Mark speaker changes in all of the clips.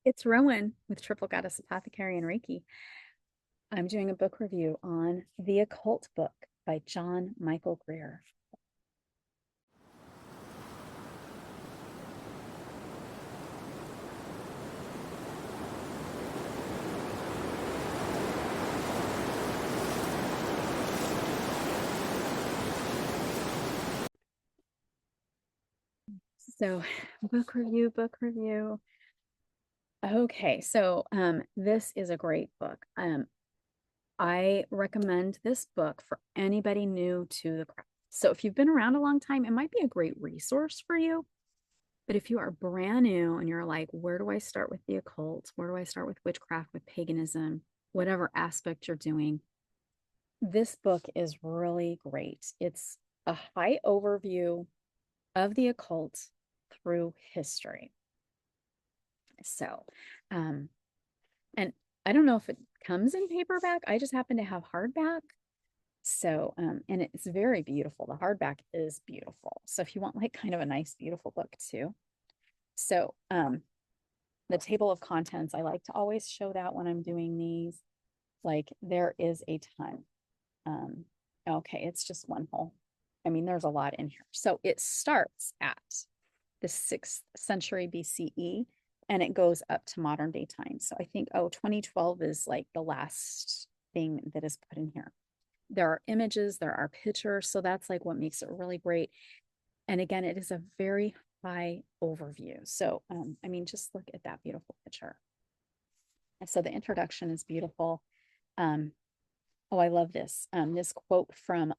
Speaker 1: It's Rowan with Triple Goddess Apothecary and Reiki. I'm doing a book review on The Occult book by John Michael Greer. So, book review, book review. Okay, so this is a great book. I recommend this book for anybody new to the craft. So if you've been around a long time, it might be a great resource for you. But if you are brand new and you're like, where do I start with the occult? Where do I start with witchcraft, with paganism, whatever aspect you're doing? This book is really great. It's a high overview of the occult through history. So, um, and I don't know if it comes in paperback. I just happen to have hardback. So, and it's very beautiful. The hardback is beautiful. So if you want like kind of a nice, beautiful book too. So, the table of contents, I like to always show that when I'm doing these. Like there is a ton. Okay, it's just one whole. I mean, there's a lot in here. So it starts at the 6th century BCE and it goes up to modern day times. So I think, 2012 is like the last thing that is put in here. There are images, there are pictures. So that's like what makes it really great. And again, it is a very high overview. So, I mean, just look at that beautiful picture. And so the introduction is beautiful. Oh, I love this. This quote from,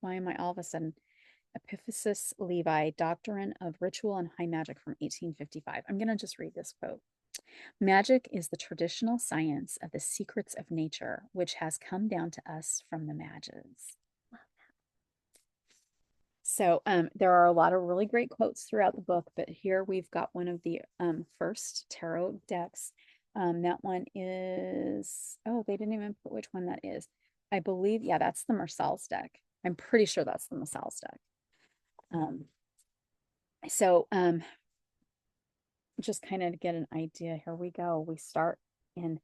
Speaker 1: why am I all of a sudden? Epiphysis Levi, Doctrine of Ritual and High Magic from 1855. I'm going to just read this quote. Magic is the traditional science of the secrets of nature, which has come down to us from the Mages. So there are a lot of really great quotes throughout the book, but here we've got one of the first tarot decks. That one is, oh, they didn't even put which one that is. I believe, yeah, that's the Marsal's deck. I'm pretty sure that's the Marsal's deck. So just kind of to get an idea, here we go. We start in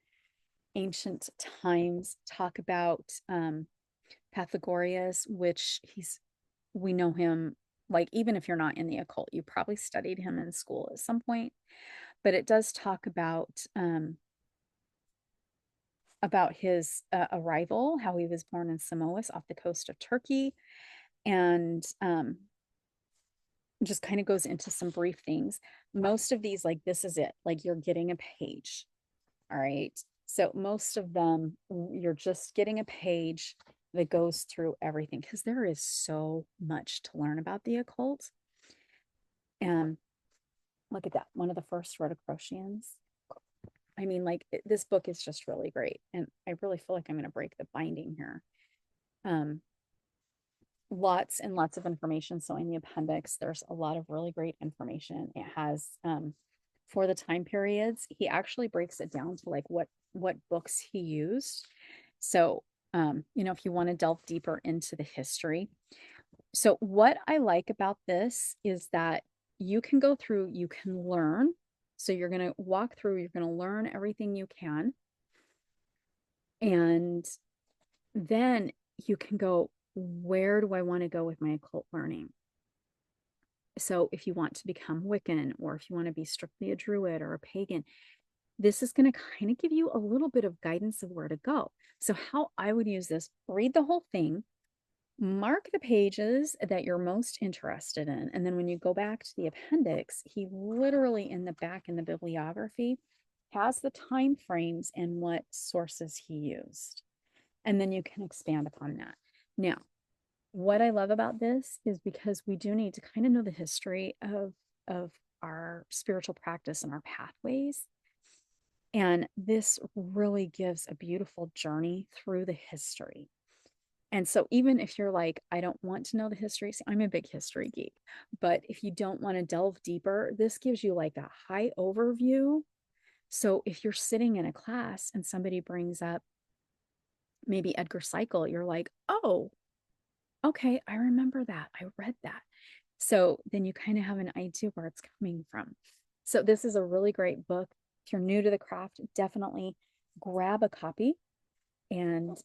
Speaker 1: ancient times, talk about Pythagoras, which we know him, like even if you're not in the occult, you probably studied him in school at some point. But it does talk about his arrival, how he was born in Samos off the coast of Turkey, and just kind of goes into some brief things. Most of these, like this is it, like you're getting a page. All right. So most of them, you're just getting a page that goes through everything because there is so much to learn about the occult. And look at that, one of the first Rhodicrosians. I mean, like this book is just really great. And I really feel like I'm going to break the binding here. Lots and lots of information. So in the appendix, there's a lot of really great information. It has, for the time periods, he actually breaks it down to like what books he used. So, if you want to delve deeper into the history. So what I like about this is that you can go through, you can learn. So you're going to walk through, you're going to learn everything you can. And then you can go, where do I want to go with my occult learning? So if you want to become Wiccan, or if you want to be strictly a Druid or a pagan, this is going to kind of give you a little bit of guidance of where to go. So how I would use this, read the whole thing, mark the pages that you're most interested in. And then when you go back to the appendix, he literally in the back in the bibliography has the time frames and what sources he used. And then you can expand upon that. Now, what I love about this is because we do need to kind of know the history of our spiritual practice and our pathways. And this really gives a beautiful journey through the history. And so even if you're like, I don't want to know the history, see, I'm a big history geek, but if you don't want to delve deeper, this gives you like a high overview. So if you're sitting in a class and somebody brings up maybe Edgar Cycle, you're like, oh, okay, I remember that. I read that. So then you kind of have an idea where it's coming from. So this is a really great book. If you're new to the craft, definitely grab a copy. And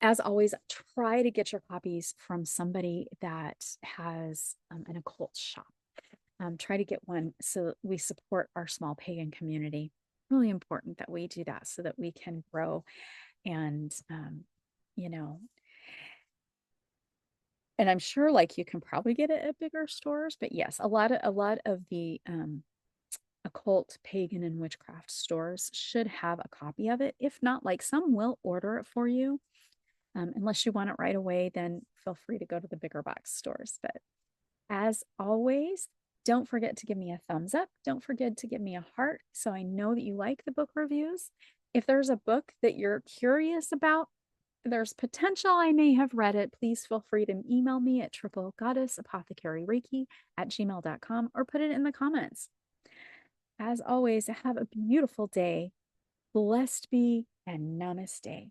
Speaker 1: as always, try to get your copies from somebody that has an occult shop. Try to get one so we support our small pagan community. Really important that we do that so that we can grow and, you know, and I'm sure like you can probably get it at bigger stores, but yes, a lot of the occult, pagan, and witchcraft stores should have a copy of it. If not, like some will order it for you. Unless you want it right away, then feel free to go to the bigger box stores. But as always, don't forget to give me a thumbs up. Don't forget to give me a heart so I know that you like the book reviews. If there's a book that you're curious about, there's potential I may have read it, please feel free to email me at triplegoddessapothecaryreiki@gmail.com or put it in the comments. As always, have a beautiful day. Blessed be and namaste.